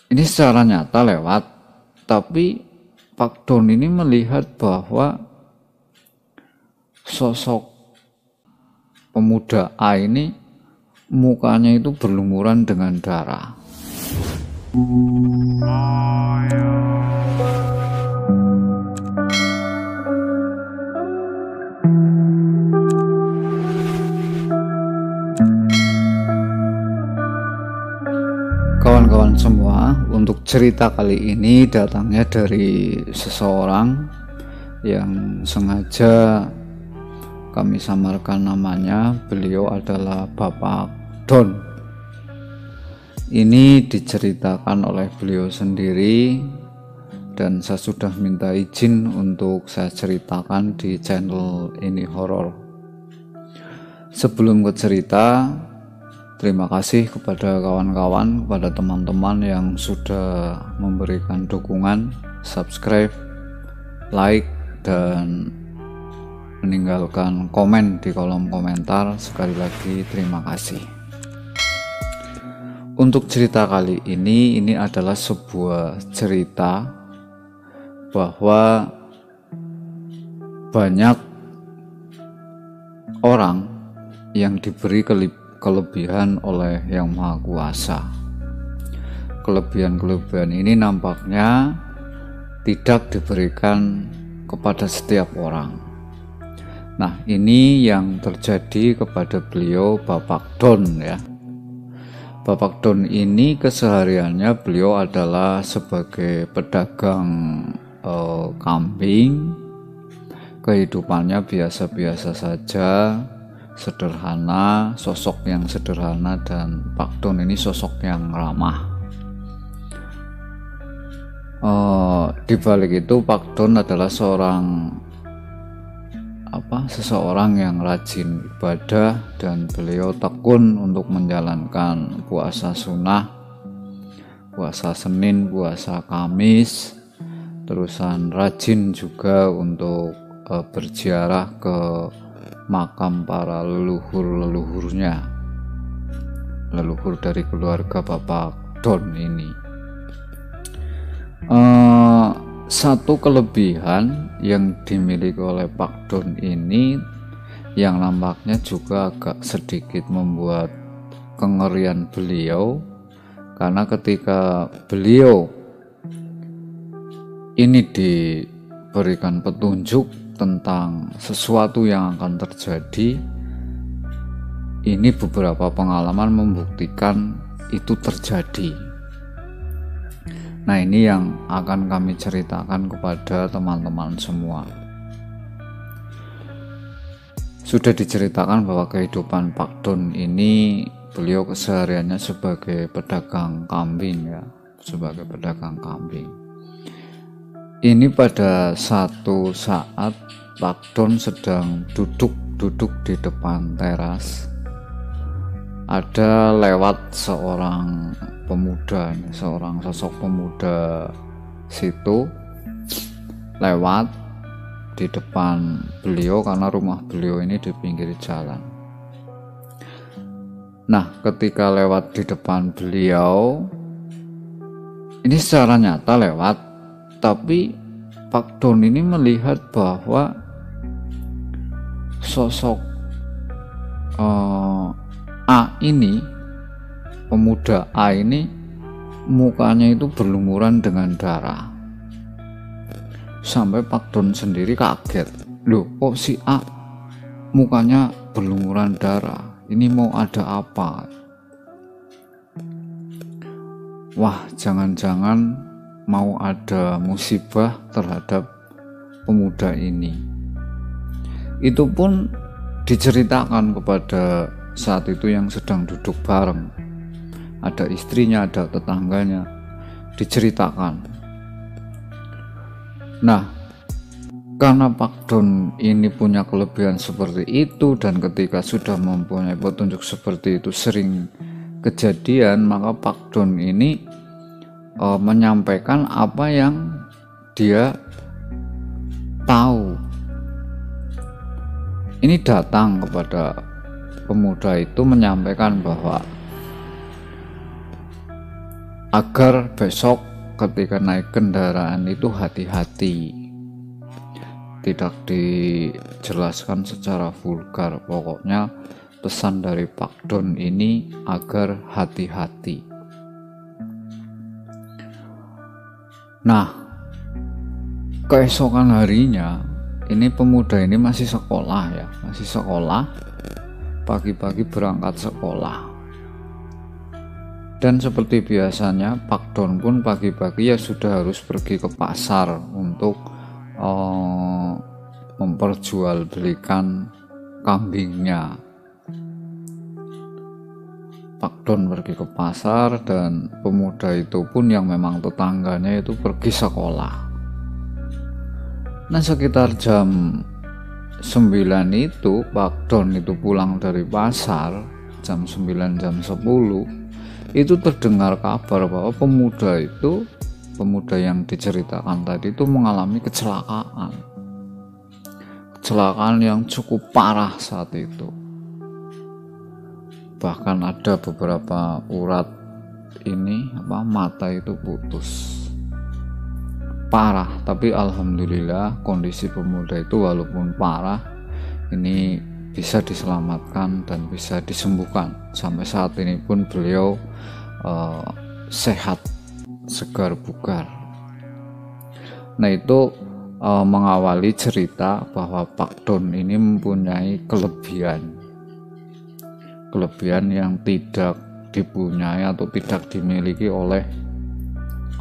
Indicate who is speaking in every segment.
Speaker 1: Ini secara nyata lewat, tapi Pak Don ini melihat bahwa sosok pemuda A ini mukanya itu berlumuran dengan darah. Kawan-kawan semua, untuk cerita kali ini datangnya dari seseorang yang sengaja kami samarkan namanya. Beliau adalah Bapak Don. Ini diceritakan oleh beliau sendiri dan saya sudah minta izin untuk saya ceritakan di channel Ini Horor. Sebelum ke cerita, terima kasih kepada kawan-kawan, kepada teman-teman yang sudah memberikan dukungan, subscribe, like, dan meninggalkan komen di kolom komentar. Sekali lagi terima kasih. Untuk cerita kali ini adalah sebuah cerita bahwa banyak orang yang diberi kelebihan oleh Yang Maha Kuasa. Kelebihan-kelebihan ini nampaknya tidak diberikan kepada setiap orang. Nah, ini yang terjadi kepada beliau Bapak Don ya. Bapak Don ini kesehariannya beliau adalah sebagai pedagang kambing. Kehidupannya biasa-biasa saja, sederhana, sosok yang sederhana, dan Pak Don ini sosok yang ramah. Di balik itu Pak Don adalah seseorang yang rajin ibadah, dan beliau tekun untuk menjalankan puasa sunnah, puasa Senin, puasa Kamis, terusan rajin juga untuk berziarah ke makam para leluhur-leluhurnya, leluhur dari keluarga Bapak Don ini. Satu kelebihan yang dimiliki oleh Pak Don ini yang nampaknya juga agak sedikit membuat kengerian beliau, karena ketika beliau ini diberikan petunjuk tentang sesuatu yang akan terjadi, ini beberapa pengalaman membuktikan itu terjadi. Nah, ini yang akan kami ceritakan kepada teman-teman semua. Sudah diceritakan bahwa kehidupan Pak Don ini, beliau kesehariannya sebagai pedagang kambing ya, sebagai pedagang kambing. Ini pada satu saat Pak Don sedang duduk di depan teras. Ada lewat seorang pemuda, seorang sosok pemuda situ lewat di depan beliau, karena rumah beliau ini di pinggir jalan. Nah, ketika lewat di depan beliau, ini secara nyata lewat, tapi Pak Don ini melihat bahwa sosok A ini, pemuda A ini, mukanya itu berlumuran dengan darah. Sampai Pak Don sendiri kaget, loh kok si A mukanya berlumuran darah, ini mau ada apa? Wah, jangan-jangan mau ada musibah terhadap pemuda ini. Itu pun diceritakan kepada saat itu yang sedang duduk bareng, ada istrinya, ada tetangganya, diceritakan. Nah, karena Pak Don ini punya kelebihan seperti itu, dan ketika sudah mempunyai petunjuk seperti itu sering kejadian, maka Pak Don ini menyampaikan apa yang dia tahu. Ini datang kepada pemuda itu menyampaikan bahwa agar besok ketika naik kendaraan itu hati-hati. Tidak dijelaskan secara vulgar, pokoknya pesan dari Pak Don ini agar hati-hati. Nah, keesokan harinya ini pemuda ini masih sekolah ya, masih sekolah, pagi-pagi berangkat sekolah. Dan seperti biasanya Pak Don pun pagi-pagi ya sudah harus pergi ke pasar untuk memperjualbelikan kambingnya. Pak Don pergi ke pasar dan pemuda itu pun yang memang tetangganya itu pergi sekolah. Nah, sekitar jam 9 itu Pak Don itu pulang dari pasar, jam 9 jam 10 itu terdengar kabar bahwa pemuda yang diceritakan tadi itu mengalami kecelakaan yang cukup parah saat itu. Bahkan ada beberapa urat mata itu putus, parah. Tapi alhamdulillah kondisi pemuda itu walaupun parah ini bisa diselamatkan dan bisa disembuhkan. Sampai saat ini pun beliau sehat, segar bugar. Nah, itu mengawali cerita bahwa Pak Don ini mempunyai kelebihan yang tidak dipunyai atau tidak dimiliki oleh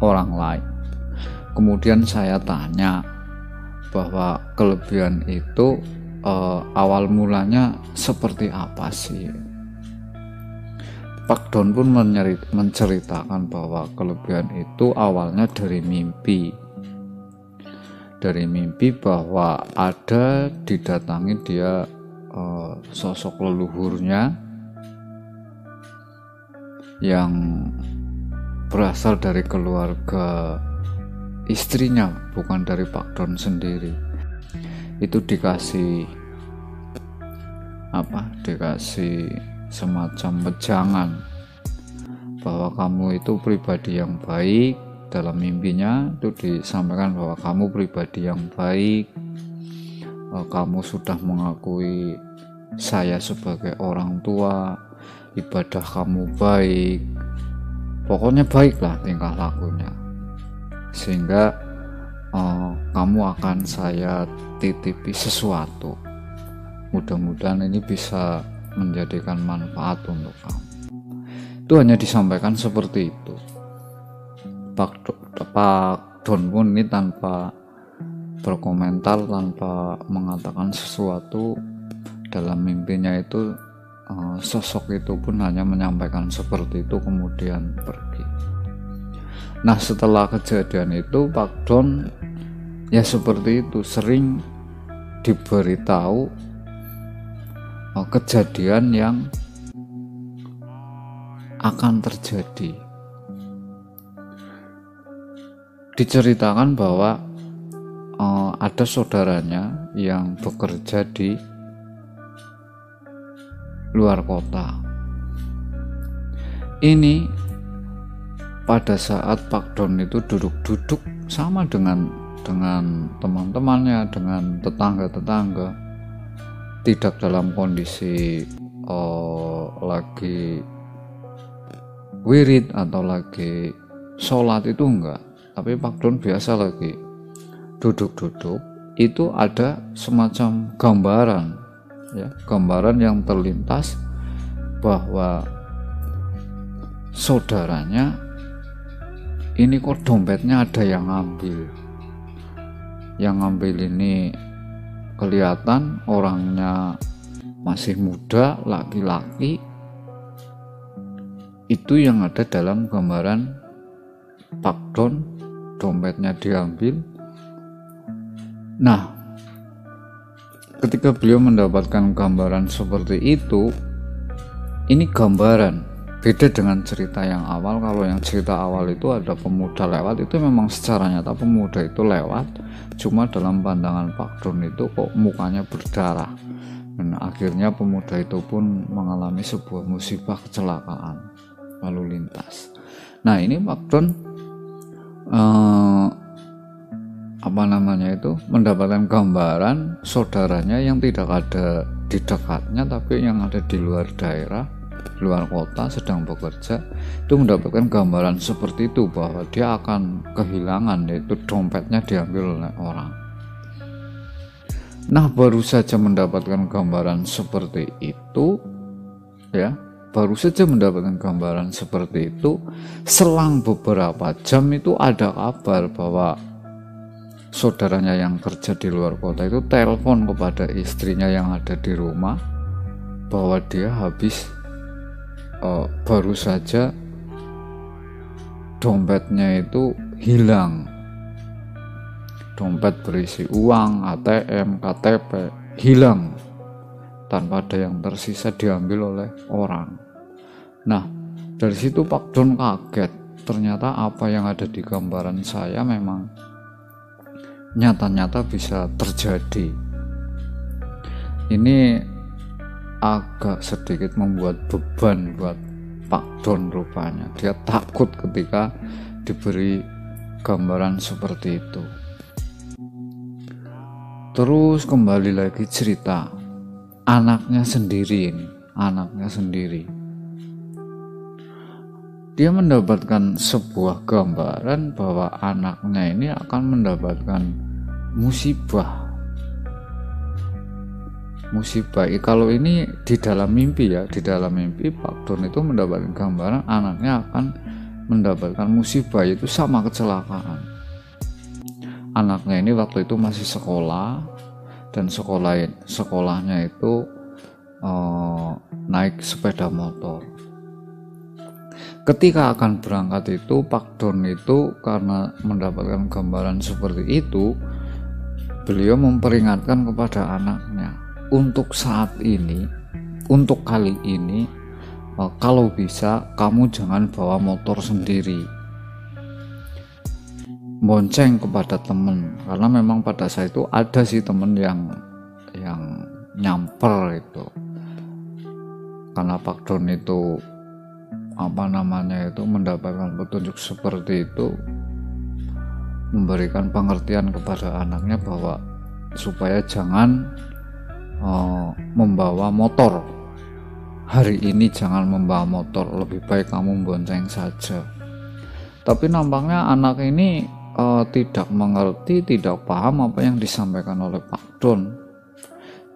Speaker 1: orang lain. Kemudian saya tanya bahwa kelebihan itu awal mulanya seperti apa sih? Pak Don pun menceritakan bahwa kelebihan itu awalnya dari mimpi bahwa ada didatangi dia sosok leluhurnya yang berasal dari keluarga istrinya, bukan dari Pak Don sendiri. Itu dikasih semacam wejangan bahwa kamu itu pribadi yang baik. Dalam mimpinya itu disampaikan bahwa kamu pribadi yang baik, kamu sudah mengakui saya sebagai orang tua, ibadah kamu baik, pokoknya baiklah tingkah lakunya, sehingga kamu akan saya titipi sesuatu. Mudah-mudahan ini bisa menjadikan manfaat untuk kamu. Itu hanya disampaikan seperti itu. Pak Don pun ini tanpa berkomentar, tanpa mengatakan sesuatu dalam mimpinya itu, sosok itu pun hanya menyampaikan seperti itu kemudian pergi. Nah, setelah kejadian itu Pak Don ya seperti itu, sering diberitahu kejadian yang akan terjadi. Diceritakan bahwa ada saudaranya yang bekerja di luar kota. Ini pada saat Pak Don itu duduk-duduk sama dengan teman-temannya, dengan tetangga-tetangga, tidak dalam kondisi lagi wirid atau lagi sholat, itu enggak. Tapi Pak Don biasa lagi duduk-duduk, itu ada semacam gambaran yang terlintas bahwa saudaranya ini kok dompetnya ada yang ngambil ini kelihatan orangnya masih muda, laki-laki. Itu yang ada dalam gambaran Pak Don, dompetnya diambil. Nah, ketika beliau mendapatkan gambaran seperti itu, ini gambaran beda dengan cerita yang awal. Kalau yang cerita awal itu ada pemuda lewat, itu memang secara nyata pemuda itu lewat, cuma dalam pandangan Pak Don itu kok mukanya berdarah, dan akhirnya pemuda itu pun mengalami sebuah musibah kecelakaan lalu lintas. Nah, ini Pak Don mendapatkan gambaran saudaranya yang tidak ada di dekatnya tapi yang ada di luar daerah, luar kota sedang bekerja, itu mendapatkan gambaran seperti itu bahwa dia akan kehilangan, yaitu dompetnya diambil oleh orang. Nah, baru saja mendapatkan gambaran seperti itu, ya, baru saja mendapatkan gambaran seperti itu, selang beberapa jam itu ada kabar bahwa saudaranya yang kerja di luar kota itu telepon kepada istrinya yang ada di rumah bahwa dia baru saja dompetnya itu hilang. Dompet berisi uang, ATM, KTP hilang tanpa ada yang tersisa, diambil oleh orang. Nah, dari situ Pak Don kaget, ternyata apa yang ada di gambaran saya memang nyata-nyata bisa terjadi. Ini agak sedikit membuat beban buat Pak Don rupanya. Dia takut ketika diberi gambaran seperti itu. Terus kembali lagi cerita anaknya sendiri ini, anaknya sendiri. Dia mendapatkan sebuah gambaran bahwa anaknya ini akan mendapatkan musibah. Kalau ini di dalam mimpi ya, di dalam mimpi Pak Don itu mendapatkan gambaran anaknya akan mendapatkan musibah, yaitu sama kecelakaan. Anaknya ini waktu itu masih sekolah, dan sekolahnya itu naik sepeda motor. Ketika akan berangkat itu, Pak Don itu karena mendapatkan gambaran seperti itu, beliau memperingatkan kepada anaknya, untuk saat ini, untuk kali ini, kalau bisa kamu jangan bawa motor sendiri, bonceng kepada temen, karena memang pada saat itu ada sih temen yang nyamper itu, karena Pak Don itu mendapatkan petunjuk seperti itu, memberikan pengertian kepada anaknya bahwa supaya jangan membawa motor hari ini, jangan membawa motor, lebih baik kamu bonceng saja. Tapi nampaknya anak ini tidak mengerti, tidak paham apa yang disampaikan oleh Pak Don.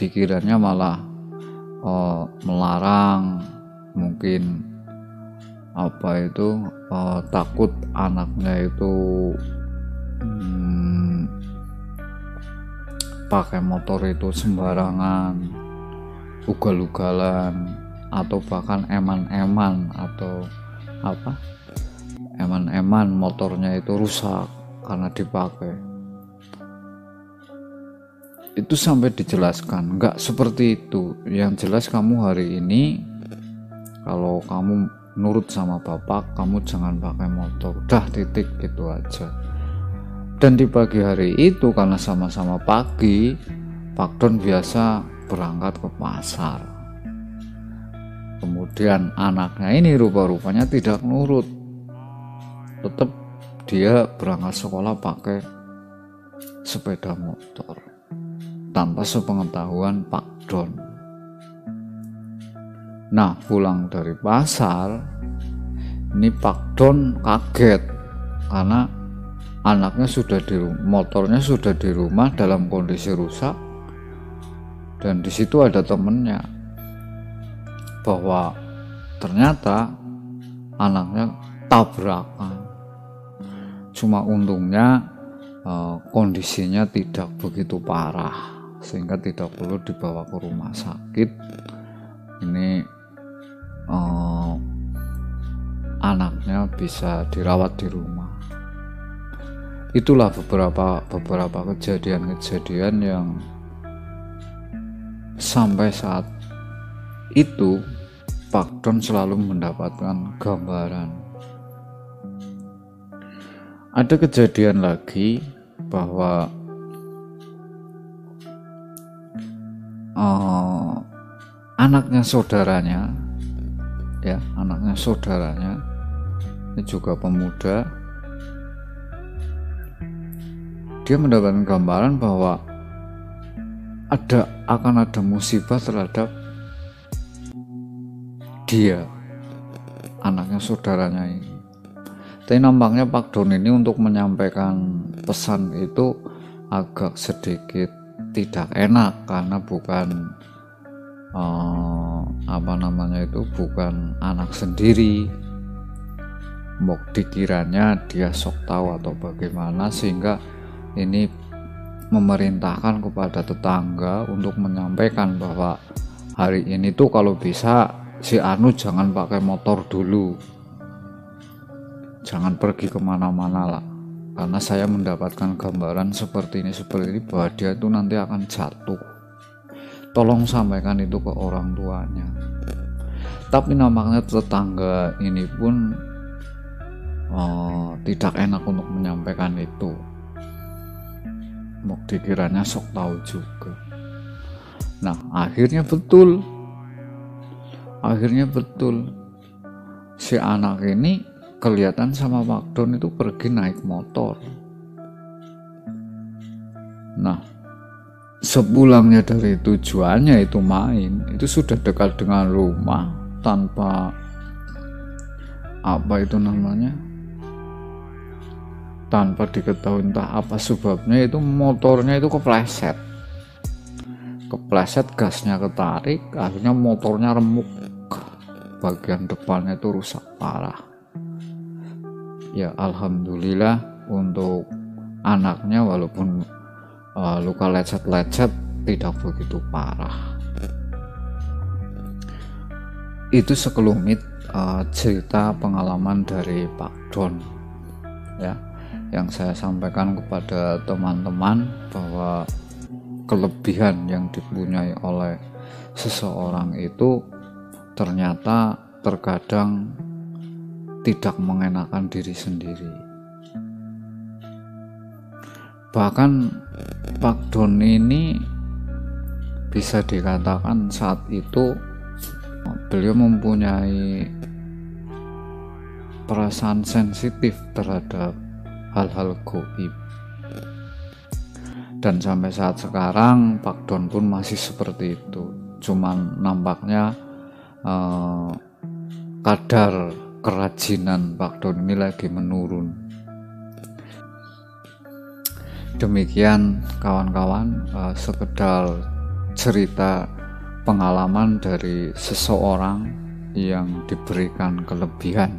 Speaker 1: Dikiranya malah melarang, mungkin takut anaknya itu pakai motor itu sembarangan, ugal-ugalan, atau bahkan eman-eman motornya itu rusak karena dipakai. Itu sampai dijelaskan, enggak seperti itu. Yang jelas kamu hari ini, kalau kamu nurut sama bapak, kamu jangan pakai motor. Udah, titik, gitu aja. Dan di pagi hari itu, karena sama-sama pagi, Pak Don biasa berangkat ke pasar. Kemudian anaknya ini rupa-rupanya tidak nurut, tetap dia berangkat sekolah pakai sepeda motor tanpa sepengetahuan Pak Don. Nah, pulang dari pasar ini Pak Don kaget karena anaknya motornya sudah di rumah dalam kondisi rusak, dan di situ ada temennya, bahwa ternyata anaknya tabrakan. Cuma untungnya kondisinya tidak begitu parah sehingga tidak perlu dibawa ke rumah sakit. Ini anaknya bisa dirawat di rumah. Itulah beberapa kejadian-kejadian yang sampai saat itu Pak Don selalu mendapatkan gambaran. Ada kejadian lagi bahwa anaknya saudaranya ini juga pemuda. Dia mendapatkan gambaran bahwa akan ada musibah terhadap dia, anaknya saudaranya ini. Tapi nampaknya Pak Don ini untuk menyampaikan pesan itu agak sedikit tidak enak, karena bukan bukan anak sendiri. Dikiranya dia sok tahu atau bagaimana, sehingga ini memerintahkan kepada tetangga untuk menyampaikan bahwa hari ini tuh kalau bisa si Anu jangan pakai motor dulu, jangan pergi kemana-mana lah, karena saya mendapatkan gambaran seperti ini bahwa dia itu nanti akan jatuh. Tolong sampaikan itu ke orang tuanya. Tapi nampaknya tetangga ini pun tidak enak untuk menyampaikan itu. Dikiranya sok tahu juga. Nah, akhirnya betul si anak ini kelihatan sama Pak Don itu pergi naik motor. Nah, sepulangnya dari tujuannya itu main, itu sudah dekat dengan rumah, tanpa tanpa diketahui entah apa sebabnya, itu motornya itu kepleset, gasnya ketarik, akhirnya motornya remuk, bagian depannya itu rusak parah. Ya alhamdulillah untuk anaknya, walaupun luka lecet-lecet tidak begitu parah. Itu sekelumit cerita pengalaman dari Pak Don ya, yang saya sampaikan kepada teman-teman, bahwa kelebihan yang dipunyai oleh seseorang itu ternyata terkadang tidak mengenakan diri sendiri. Bahkan Pak Don ini bisa dikatakan saat itu beliau mempunyai perasaan sensitif terhadap hal-hal gaib, dan sampai saat sekarang Pak Don pun masih seperti itu. Cuman nampaknya kadar kerajinan Pak Don ini lagi menurun. Demikian kawan-kawan, sekedar cerita pengalaman dari seseorang yang diberikan kelebihan.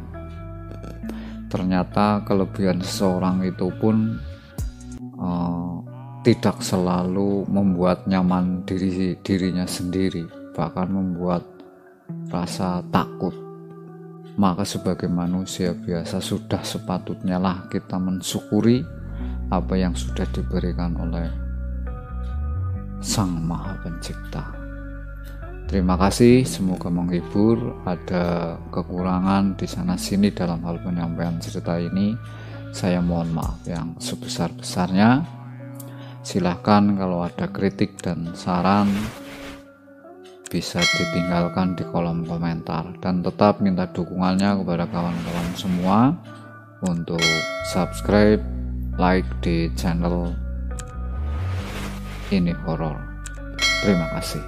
Speaker 1: Ternyata kelebihan seseorang itu pun tidak selalu membuat nyaman dirinya sendiri, bahkan membuat rasa takut. Maka sebagai manusia biasa sudah sepatutnya lah kita mensyukuri apa yang sudah diberikan oleh Sang Maha Pencipta. Terima kasih, semoga menghibur. Ada kekurangan di sana sini dalam hal penyampaian cerita ini, saya mohon maaf yang sebesar-besarnya. Silahkan kalau ada kritik dan saran bisa ditinggalkan di kolom komentar, dan tetap minta dukungannya kepada kawan-kawan semua untuk subscribe, like di channel Ini Horor. Terima kasih.